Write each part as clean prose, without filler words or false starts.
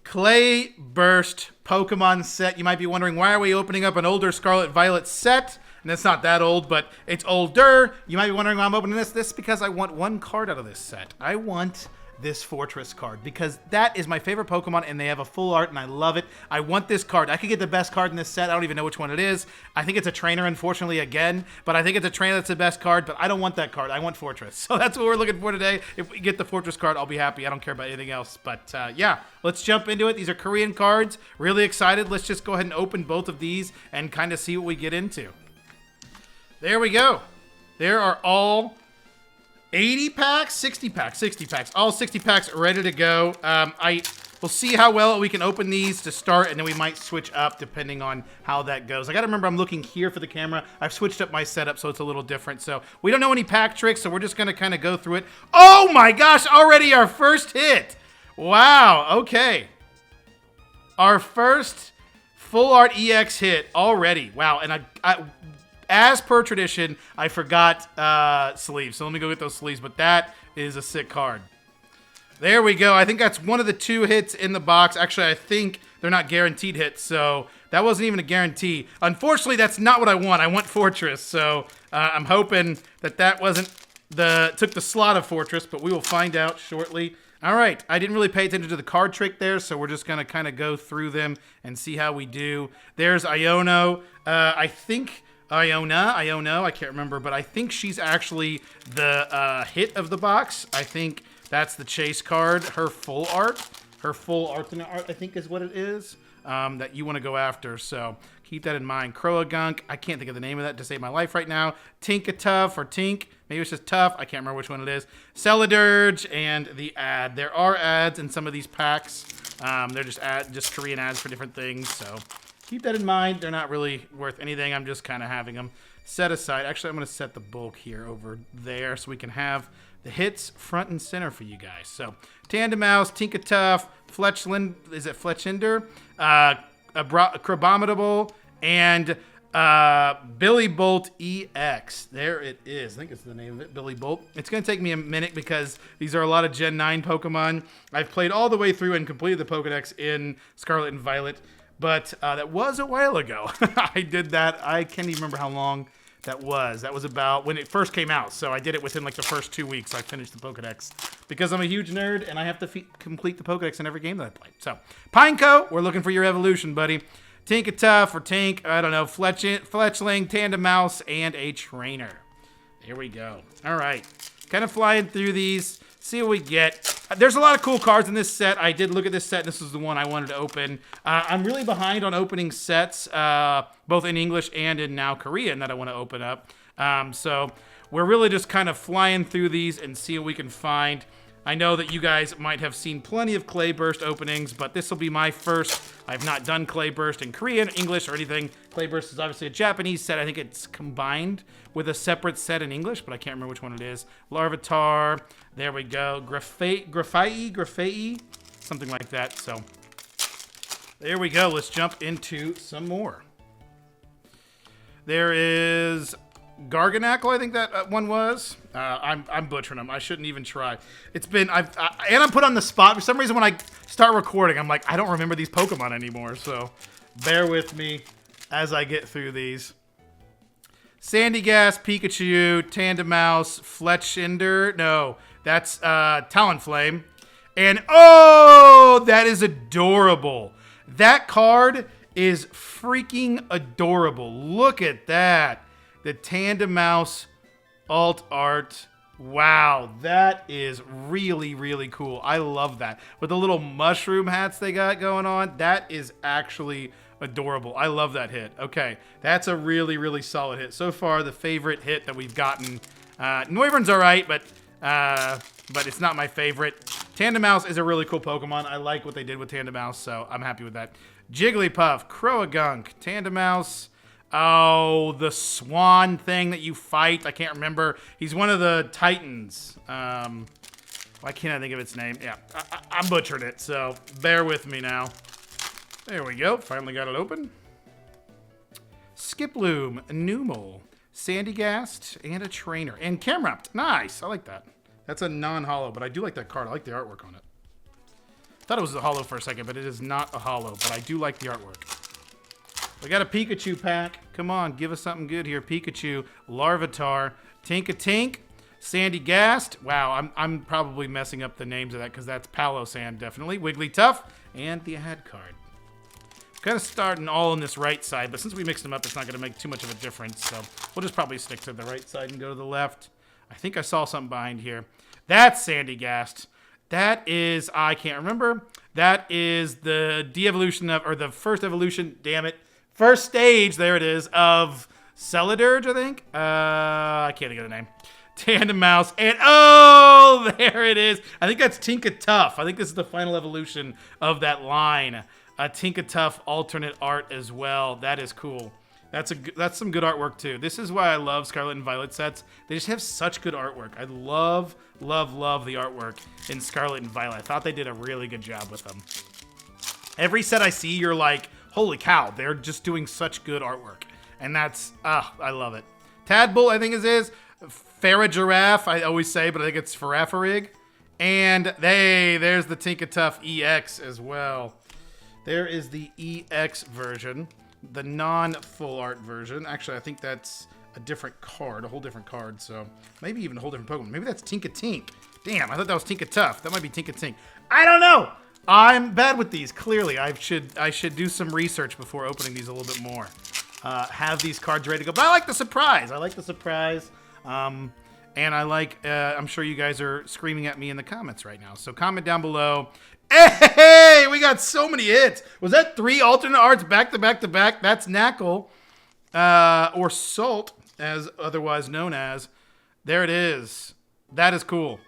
Clay Burst Pokemon set. You might be wondering, why are we opening up an older Scarlet Violet set? And it's not that old, but it's older. You might be wondering why I'm opening this. This is because I want one card out of this set. I want this Forretress card because that is my favorite Pokemon and they have a full art and I love it. I want this card. I could get the best card in this set. I don't even know which one it is. I think it's a trainer, unfortunately, again, but I think it's a trainer that's the best card, but I don't want that card. I want Forretress. So that's what we're looking for today. If we get the Forretress card, I'll be happy. I don't care about anything else, but yeah, let's jump into it. These are Korean cards. Really excited. Let's just go ahead and open both of these and kind of see what we get into. There we go. There are all 80 packs, 60 packs, 60 packs. All 60 packs ready to go. We'll see how well we can open these to start, and then we might switch up depending on how that goes. I got to remember I'm looking here for the camera. I've switched up my setup, so it's a little different. So we don't know any pack tricks, so we're just going to kind of go through it. Oh my gosh, already our first hit. Wow, okay. Our first full art EX hit already. Wow, and I as per tradition, I forgot sleeves. So let me go get those sleeves, but that is a sick card. There we go. I think that's one of the 2 hits in the box. Actually, I think they're not guaranteed hits, so that wasn't even a guarantee. Unfortunately, that's not what I want. I want Forretress, so I'm hoping that wasn't took the slot of Forretress, but we will find out shortly. All right, I didn't really pay attention to the card trick there, so we're just going to kind of go through them and see how we do. There's Iono. I think Iona, I can't remember, but I think she's actually the hit of the box. I think that's the chase card. Her full alternate art, I think is what it is, that you want to go after. So keep that in mind. Croagunk, I can't think of the name of that to save my life right now. Tinkatuff or Tink, maybe it's just Tough. I can't remember which one it is. Celadurge and the ad. There are ads in some of these packs. They're just Korean ads for different things, so keep that in mind. They're not really worth anything. I'm just kind of having them set aside. Actually, I'm going to set the bulk here over there so we can have the hits front and center for you guys. So, Tandemaus, Tinkatuff, Fletchinder, Crabominable, and Billy Bolt EX. There it is. I think it's the name of it, Billy Bolt. It's going to take me a minute because these are a lot of Gen 9 Pokemon. I've played all the way through and completed the Pokedex in Scarlet and Violet. But that was a while ago. I did that. I can't even remember how long that was. That was about when it first came out. So I did it within like the first 2 weeks. I finished the Pokedex because I'm a huge nerd and I have to complete the Pokedex in every game that I play. So Pineco, we're looking for your evolution, buddy. Tinkatuff or Tink, I don't know, Fletchling, Tandemaus, and a trainer. There we go. All right. Kind of flying through these. See what we get. There's a lot of cool cards in this set. I did look at this set, and this is the one I wanted to open. I'm really behind on opening sets, both in English and in now Korean, that I want to open up. So we're really just kind of flying through these and see what we can find. I know that you guys might have seen plenty of Clay Burst openings, but this will be my first. I've not done Clay Burst in Korean, English, or anything. Clay Burst is obviously a Japanese set. I think it's combined with a separate set in English, but I can't remember which one it is. Larvitar, there we go. Graphite, something like that. So there we go. Let's jump into some more. There is Garganackle, I think that one was. I'm butchering them. I shouldn't even try. It's been, and I'm put on the spot. For some reason, when I start recording, I'm like, I don't remember these Pokemon anymore. So bear with me as I get through these. Sandygast, Pikachu, Tandemaus, Fletchinder. No, that's Talonflame. And oh, that is adorable. That card is freaking adorable. Look at that. The Tandemaus alt art. Wow, that is really, really cool. I love that. With the little mushroom hats they got going on, that is actually adorable. I love that hit. Okay, that's a really, really solid hit. So far, the favorite hit that we've gotten. Noivern's all right, but it's not my favorite. Tandemaus is a really cool Pokemon. I like what they did with Tandemaus, so I'm happy with that. Jigglypuff, Croagunk, Tandemaus. Oh, the swan thing that you fight. I can't remember. He's one of the Titans. Why can't I think of its name? Yeah, I butchered it, so bear with me now. There we go. Finally got it open. Skiploom, Numel, Sandygast, and a trainer. And Camerupt. Nice. I like that. That's a non-holo, but I do like that card. I like the artwork on it. Thought it was a holo for a second, but it is not a holo. But I do like the artwork. We got a Pikachu pack. Come on, give us something good here. Pikachu, Larvitar, Tink-a-Tink, Sandygast. Wow, I'm probably messing up the names of that because that's Palo-Sand, definitely. Wigglytuff, and the ad card. Kind of starting all on this right side, but since we mixed them up, it's not going to make too much of a difference. So we'll just probably stick to the right side and go to the left. I think I saw something behind here. That's Sandygast. That is, I can't remember. That is the de-evolution of, or the first evolution, damn it. First stage, there it is, of Celadurge, I think. I can't think of the name. Tandem Mouse, and oh, there it is. I think that's Tinka-Tuff. I think this is the final evolution of that line. A Tinka-Tuff alternate art as well. That is cool. That's some good artwork too. This is why I love Scarlet and Violet sets. They just have such good artwork. I love, love, love the artwork in Scarlet and Violet. I thought they did a really good job with them. Every set I see, you're like, holy cow, they're just doing such good artwork. And that's, I love it. Tadbull, I think it is. Farah-Giraffe, I always say, but I think it's Faraffarig. And there's the Tinka-Tuff EX as well. There is the EX version, the non-full art version. Actually, I think that's a different card, a whole different card. So maybe even a whole different Pokemon. Maybe that's Tinka-Tink. Damn, I thought that was Tinka-Tuff. That might be Tinka-Tink. I don't know. I'm bad with these. Clearly, I should do some research before opening these a little bit more. Have these cards ready to go. But I like the surprise. And I like, I'm sure you guys are screaming at me in the comments right now. So comment down below. Hey, we got so many hits. Was that 3 alternate arts back to back to back? That's Knackle, or Salt, as otherwise known as. There it is. That is cool.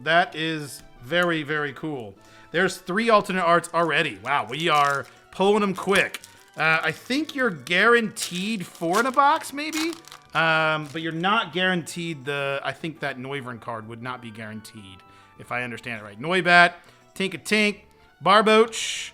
That is very, very cool. There's 3 alternate arts already. Wow, we are pulling them quick. I think you're guaranteed 4 in a box, maybe? But you're not guaranteed I think that Noivern card would not be guaranteed, if I understand it right. Noibat, Tinka-Tink, Barboach.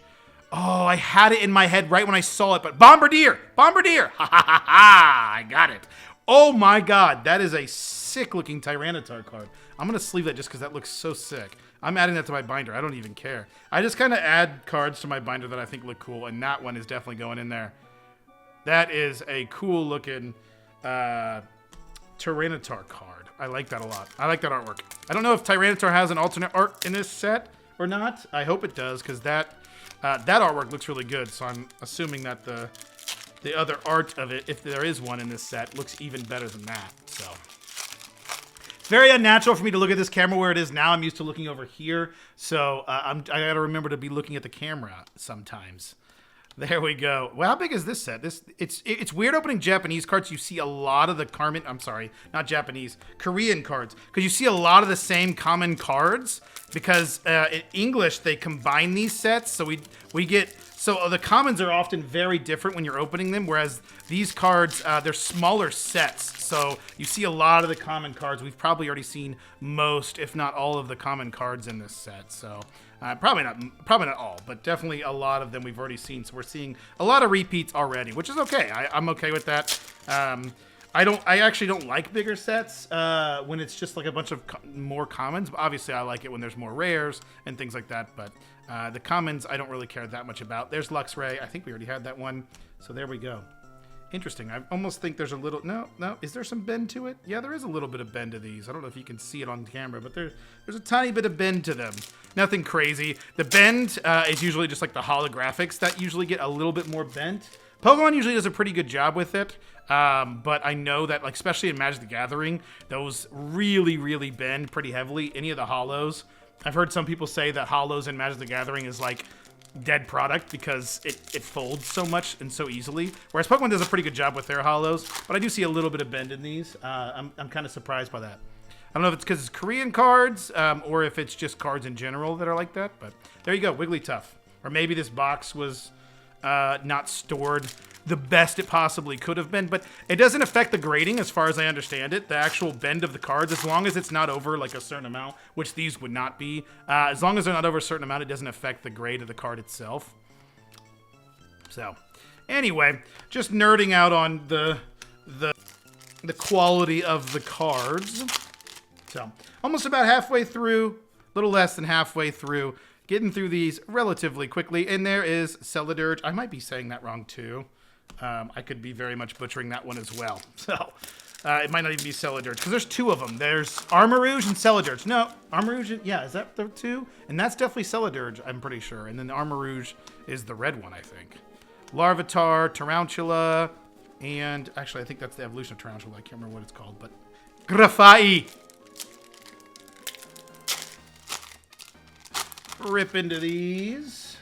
Oh, I had it in my head right when I saw it, but Bombardier! Ha ha ha ha! I got it. Oh my god, that is a sick-looking Tyranitar card. I'm going to sleeve that just because that looks so sick. I'm adding that to my binder. I don't even care. I just kind of add cards to my binder that I think look cool, and that one is definitely going in there. That is a cool-looking Tyranitar card. I like that a lot. I like that artwork. I don't know if Tyranitar has an alternate art in this set or not. I hope it does, because that artwork looks really good, so I'm assuming that the other art of it, if there is one in this set, looks even better than that. So it's very unnatural for me to look at this camera where it is now. I'm used to looking over here, so I got to remember to be looking at the camera sometimes. There we go. Well, how big is this set? It's weird opening Japanese cards. You see a lot of the Korean cards, because you see a lot of the same common cards, because in English they combine these sets, so we get. So the commons are often very different when you're opening them, whereas these cards, they're smaller sets. So you see a lot of the common cards. We've probably already seen most, if not all, of the common cards in this set. So probably not all, but definitely a lot of them we've already seen. So we're seeing a lot of repeats already, which is okay. I'm okay with that. I actually don't like bigger sets when it's just like a bunch of more commons. But obviously, I like it when there's more rares and things like that. But the commons, I don't really care that much about. There's Luxray. I think we already had that one. So there we go. Interesting. I almost think there's a little... No. Is there some bend to it? Yeah, there is a little bit of bend to these. I don't know if you can see it on camera, but there's a tiny bit of bend to them. Nothing crazy. The bend is usually just like the holographics that usually get a little bit more bent. Pokemon usually does a pretty good job with it. But I know that, like, especially in Magic the Gathering, those really, really bend pretty heavily. Any of the holos. I've heard some people say that holos in Magic the Gathering is like dead product because it folds so much and so easily. Whereas Pokemon does a pretty good job with their holos, but I do see a little bit of bend in these. I'm kind of surprised by that. I don't know if it's because it's Korean cards or if it's just cards in general that are like that, but there you go, Wigglytuff. Or maybe this box was not stored the best it possibly could have been, but it doesn't affect the grading as far as I understand it. The actual bend of the cards, as long as it's not over like a certain amount, which these would not be, as long as they're not over a certain amount, it doesn't affect the grade of the card itself. So, anyway, just nerding out on the quality of the cards. So, almost about halfway through, a little less than halfway through. getting through these relatively quickly. And there is Celadurge. I might be saying that wrong too. I could be very much butchering that one as well. So it might not even be Celadurge because there's two of them. There's Armarouge and Celadurge. No, Armarouge, yeah, is that the two? And that's definitely Celadurge, I'm pretty sure. And then Armarouge is the red one, I think. Larvitar, Tarantula, and actually I think that's the evolution of Tarantula. I can't remember what it's called, but Grafai. Rip into these.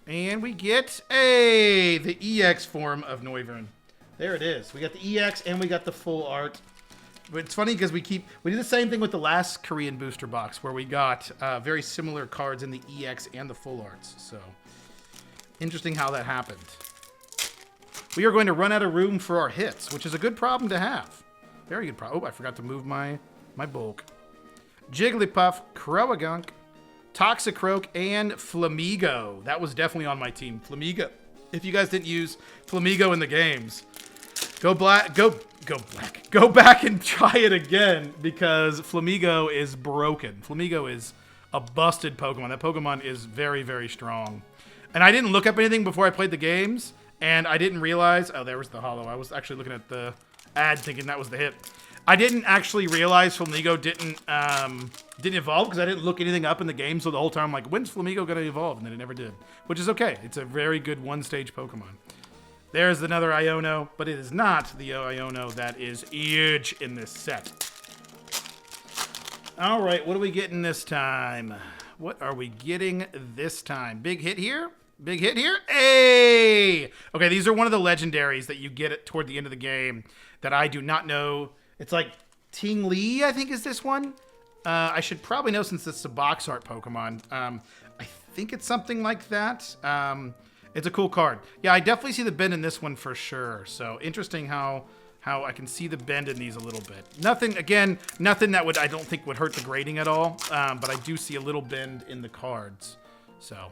And we get the EX form of Noivern. There it is. We got the EX and we got the full art. But it's funny because we did the same thing with the last Korean booster box where we got very similar cards in the EX and the full arts. So interesting how that happened. We are going to run out of room for our hits, which is a good problem to have. Very good problem. Oh, I forgot to move my bulk. Jigglypuff, Croagunk, Toxicroak, and Flamigo. That was definitely on my team. Flamigo. If you guys didn't use Flamigo in the games, go back and try it again because Flamigo is broken. Flamigo is a busted Pokemon. That Pokemon is very, very strong. And I didn't look up anything before I played the games, and I didn't realize... Oh, there was the holo. I was actually looking at the ad thinking that was the hit. I didn't actually realize Flamigo didn't evolve because I didn't look anything up in the game. So the whole time I'm like, when's Flamigo going to evolve? And then it never did, which is okay. It's a very good one-stage Pokemon. There's another Iono, but it is not the Iono that is huge in this set. All right, what are we getting this time? What are we getting this time? Big hit here? Big hit here? Hey! Okay, these are one of the legendaries that you get toward the end of the game that I do not know. It's like Ting Li, I think is this one. I should probably know since it's a box art Pokemon. I think it's something like that. It's a cool card. Yeah, I definitely see the bend in this one for sure. So interesting how I can see the bend in these a little bit. Nothing that I don't think would hurt the grading at all. But I do see a little bend in the cards. So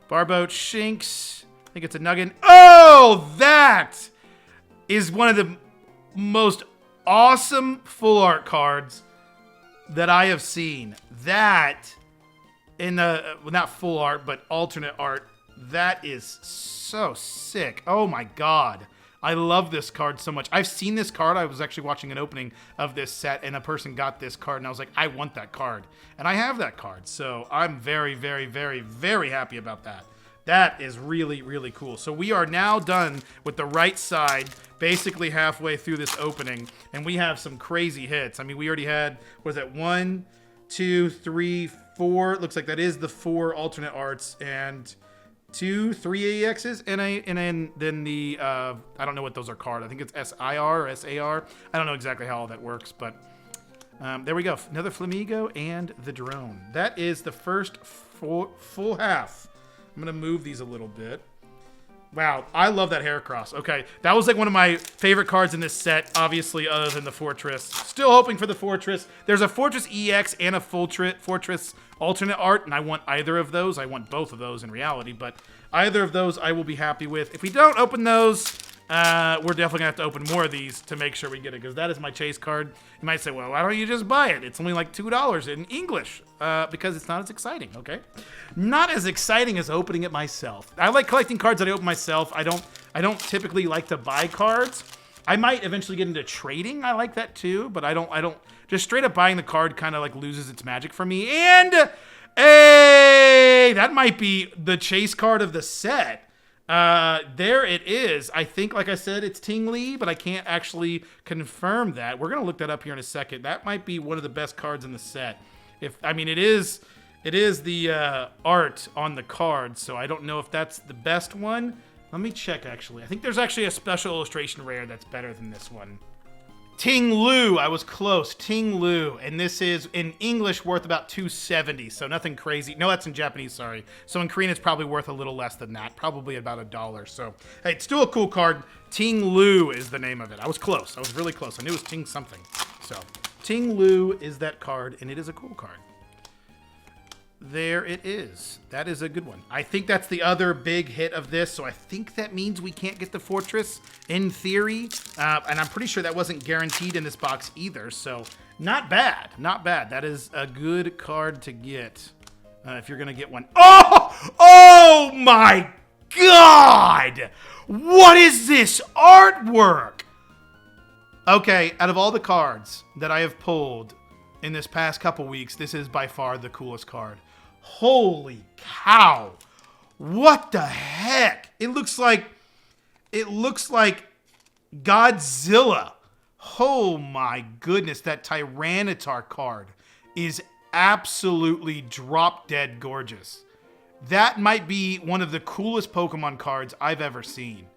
Barboat, Shinx. I think it's a Nuggin. Oh, that is one of the most awesome full art cards that I have seen. That in the not full art but alternate art, that is so sick. Oh my god, I love this card so much. I've seen this card. I was actually watching an opening of this set and a person got this card and I was like, I want that card, and I have that card. So I'm very, very, very, very happy about that. That is really, really cool. So we are now done with the right side, basically halfway through this opening, and we have some crazy hits. I mean, we already had, what is that, 1, 2, 3, 4. Looks like that is the 4 alternate arts, and 2, 3 AXs, and then the, I don't know what those are called. I think it's SIR or SAR. I don't know exactly how all that works, but there we go. Another Flamigo and the drone. That is the first full half. I'm going to move these a little bit. Wow, I love that Heracross. Okay, that was like one of my favorite cards in this set, obviously, other than the Fortress. Still hoping for the Fortress. There's a Fortress EX and a Fortress alternate art, and I want either of those. I want both of those in reality, but either of those I will be happy with. If we don't open those, we're definitely going to have to open more of these to make sure we get it, because that is my chase card. You might say, well, why don't you just buy it? It's only like $2 in English, because it's not as exciting, okay? Not as exciting as opening it myself. I like collecting cards that I open myself. I don't typically like to buy cards. I might eventually get into trading. I like that too, but I don't just straight up buying the card kind of like loses its magic for me. And hey, that might be the chase card of the set. There it is. I think, like I said, it's Ting Li, but I can't actually confirm that. We're gonna look that up here in a second. That might be one of the best cards in the set. It is the art on the card, so I don't know if that's the best one. Let me check, actually. I think there's actually a special illustration rare that's better than this one. Ting Lu, I was close. Ting Lu, and this is in English worth about $2.70, so nothing crazy. No, that's in Japanese, sorry. So in Korean, it's probably worth a little less than that, probably about $1. So hey, it's still a cool card. Ting Lu is the name of it. I was close. I was really close. I knew it was Ting something. So Ting Lu is that card, and it is a cool card. there it is. That is a good one. I think that's the other big hit of this, so I think that means we can't get the Fortress in theory. And I'm pretty sure that wasn't guaranteed in this box either, so not bad. Not bad. That is a good card to get if you're going to get one. Oh! Oh my God! What is this artwork? Okay, out of all the cards that I have pulled in this past couple weeks, this is by far the coolest card. Holy cow. What the heck? It looks like Godzilla. Oh my goodness, that Tyranitar card is absolutely drop dead gorgeous. That might be one of the coolest Pokemon cards I've ever seen.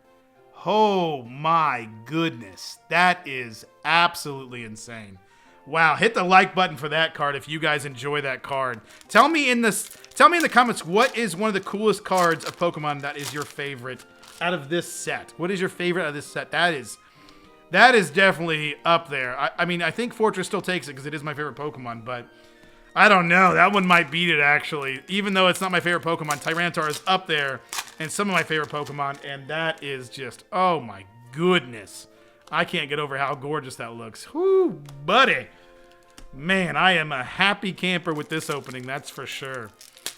Oh my goodness. That is absolutely insane. Wow, hit the like button for that card if you guys enjoy that card. Tell me in the comments what is one of the coolest cards of Pokemon that is your favorite out of this set. What is your favorite out of this set? That is definitely up there. I mean, I think Fortress still takes it because it is my favorite Pokemon, but I don't know. That one might beat it, actually. Even though it's not my favorite Pokemon, Tyranitar is up there and some of my favorite Pokemon, and that is just, oh my goodness. I can't get over how gorgeous that looks. Whoo, buddy. Man, I am a happy camper with this opening, that's for sure.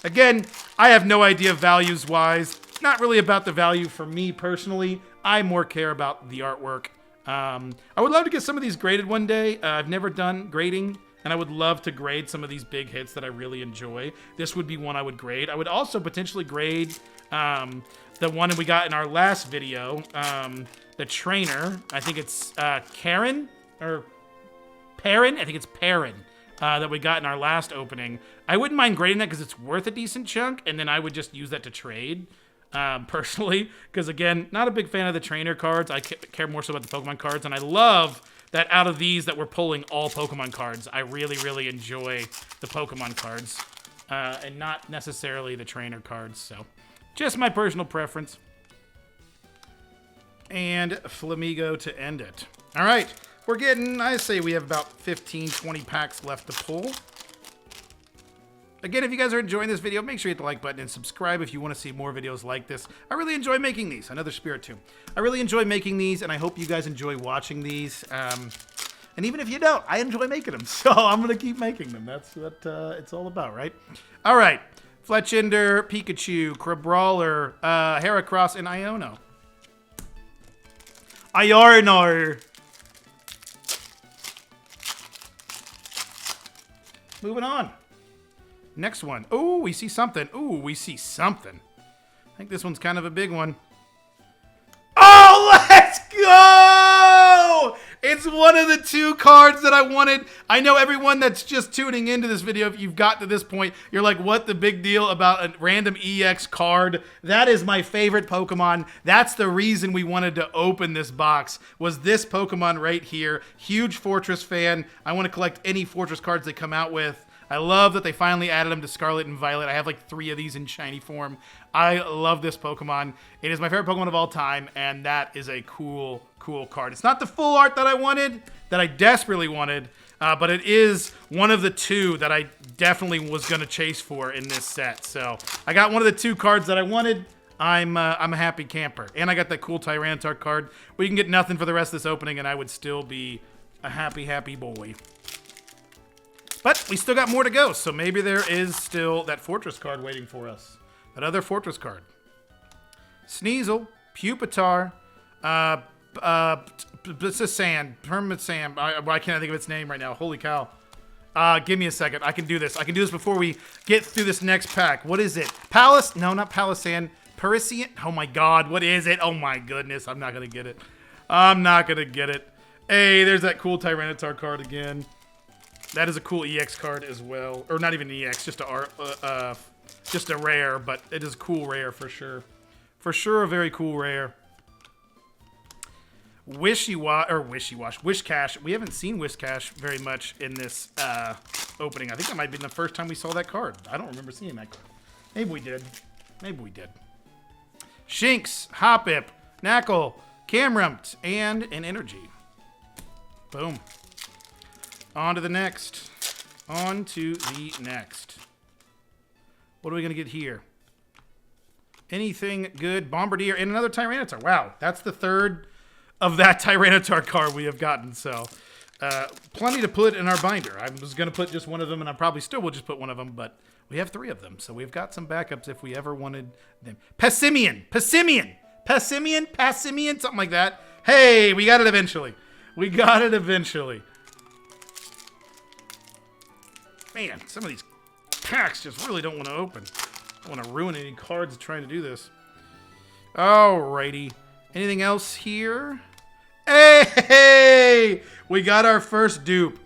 Again, I have no idea values-wise. Not really about the value for me personally. I more care about the artwork. I would love to get some of these graded one day. I've never done grading, and I would love to grade some of these big hits that I really enjoy. This would be one I would grade. I would also potentially grade the one that we got in our last video, the trainer. I think it's Karen or Perrin. I think it's Perrin that we got in our last opening. I wouldn't mind grading that because it's worth a decent chunk, and then I would just use that to trade personally. Because again, not a big fan of the trainer cards. I care more so about the Pokemon cards, and I love that out of these that we're pulling all Pokemon cards. I really, really enjoy the Pokemon cards and not necessarily the trainer cards. So just my personal preference. And Flamigo to end it. All right. We're getting, I say we have about 15, 20 packs left to pull. Again, if you guys are enjoying this video, make sure you hit the like button and subscribe if you want to see more videos like this. I really enjoy making these. Another Spiritomb. I really enjoy making these, and I hope you guys enjoy watching these. And even if you don't, I enjoy making them. So I'm going to keep making them. That's what it's all about, right? All right. Fletchinder, Pikachu, Crabrawler, Heracross, and Iono. Iono. Moving on. Next one. Oh, we see something. Ooh, we see something. I think this one's kind of a big one. Oh, let's go! It's one of the two cards that I wanted. I know everyone that's just tuning into this video, if you've got to this point, you're like, what the big deal about a random EX card? That is my favorite Pokemon. That's the reason we wanted to open this box, was this Pokemon right here. Huge Fortress fan. I want to collect any Fortress cards they come out with. I love that they finally added them to Scarlet and Violet. I have like 3 of these in shiny form. I love this Pokemon. It is my favorite Pokemon of all time, and that is a cool, cool card. It's not the full art that I wanted, that I desperately wanted, but it is one of the two that I definitely was going to chase for in this set. So I got one of the 2 cards that I wanted. I'm a happy camper. And I got that cool Tyranitar card. We can get nothing for the rest of this opening, and I would still be a happy, happy boy. But we still got more to go, so maybe there is still that Fortress card waiting for us. That other Fortress card. Sneasel, Pupitar, Permit Sand. Why can't I think of its name right now? Holy cow. Give me a second. I can do this. I can do this before we get through this next pack. What is it? Palace? No, not Palisand. Parisian? Oh my god, what is it? Oh my goodness, I'm not going to get it. I'm not going to get it. Hey, there's that cool Tyranitar card again. That is a cool EX card as well. Or not even EX, just a rare, but it is a cool rare for sure. For sure a very cool rare. Wishcash. We haven't seen Wishcash very much in this opening. I think that might be the first time we saw that card. I don't remember seeing that card. Maybe we did. Maybe we did. Shinx, Hoppip, Knackle, Camerupt, and an Energy. Boom. On to the next. On to the next. What are we going to get here? Anything good? Bombardier and another Tyranitar. Wow, that's the third of that Tyranitar card we have gotten. So, plenty to put in our binder. I was going to put just one of them, and I probably still will just put one of them, but we have 3 of them. So we've got some backups if we ever wanted them. Passimian, something like that. Hey, we got it eventually. Man, some of these packs just really don't want to open. I don't want to ruin any cards trying to do this. Alrighty. Anything else here? Hey! We got our first dupe.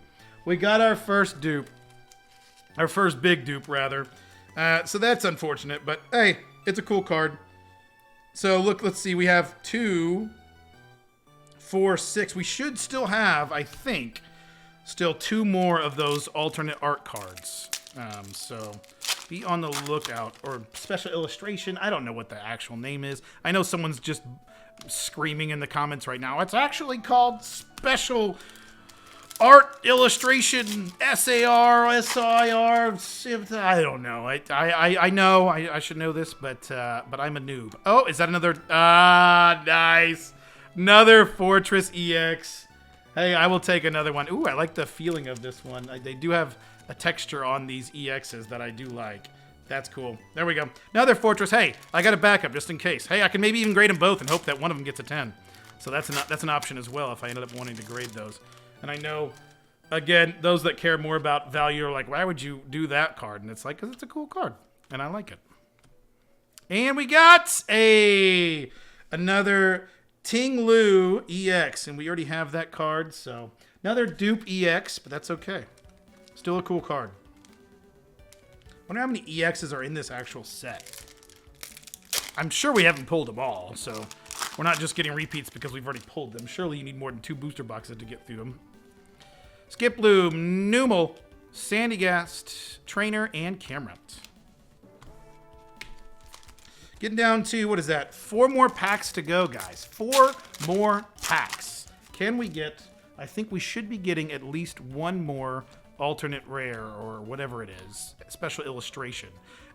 Our first big dupe, rather. So that's unfortunate, but hey, it's a cool card. So look, let's see. We have 2, 4, 6. We should still have, I think, still 2 more of those alternate art cards. So be on the lookout. Or special illustration. I don't know what the actual name is. I know someone's just screaming in the comments right now. It's actually called Special Art Illustration SAR, SIR. I don't know. I know. I should know this, but I'm a noob. Oh, is that another? Nice. Another Forretress EX. Hey, I will take another one. Ooh, I like the feeling of this one. They do have a texture on these EXs that I do like. That's cool. There we go. Another Forretress. Hey, I got a backup just in case. Hey, I can maybe even grade them both and hope that one of them gets a 10. So that's an option as well if I ended up wanting to grade those. And I know, again, those that care more about value are like, why would you do that card? And it's like, because it's a cool card, and I like it. And we got another Ting Lu EX, and we already have that card, so another dupe EX, but that's okay. Still a cool card. Wonder how many EXs are in this actual set. I'm sure we haven't pulled them all, so we're not just getting repeats because we've already pulled them. Surely you need more than 2 booster boxes to get through them. Skiploom, Numel, Sandygast, Trainer, and Camrout. Getting down to, what is that? 4 more packs to go, guys. 4 more packs. Can we get, I think we should be getting at least 1 more alternate rare or whatever it is. Special illustration.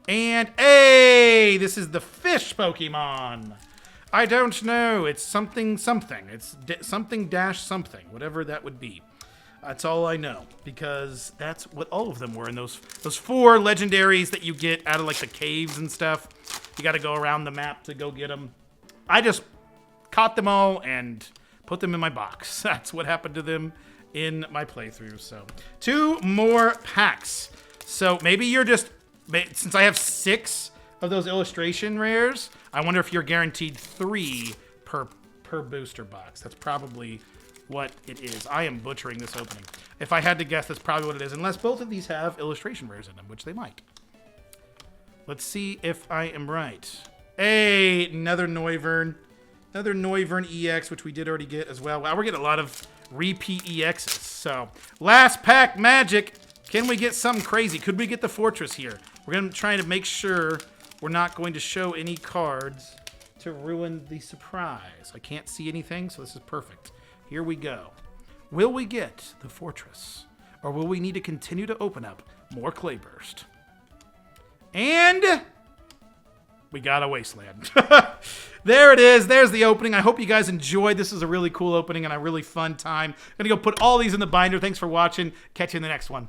And, hey, this is the fish Pokemon. I don't know. It's something. It's something dash something, whatever that would be. That's all I know, because that's what all of them were in those 4 legendaries that you get out of like the caves and stuff. You got to go around the map to go get them. I just caught them all and put them in my box. That's what happened to them in my playthrough. So 2 more packs. So maybe you're just, since I have 6 of those illustration rares, I wonder if you're guaranteed 3 per booster box. That's probably what it is. I am butchering this opening. If I had to guess, that's probably what it is, unless both of these have illustration rares in them, which they might. Let's see if I am right. Hey, another Noivern. Another Noivern EX, which we did already get as well. Wow, we're getting a lot of repeat EXs. So, last pack magic. Can we get something crazy? Could we get the Forretress here? We're going to try to make sure we're not going to show any cards to ruin the surprise. I can't see anything, so this is perfect. Here we go. Will we get the Forretress? Or will we need to continue to open up more Clayburst? And we got a Wasteland. There it is. There's the opening. I hope you guys enjoyed. This is a really cool opening and a really fun time. I'm going to go put all these in the binder. Thanks for watching. Catch you in the next one.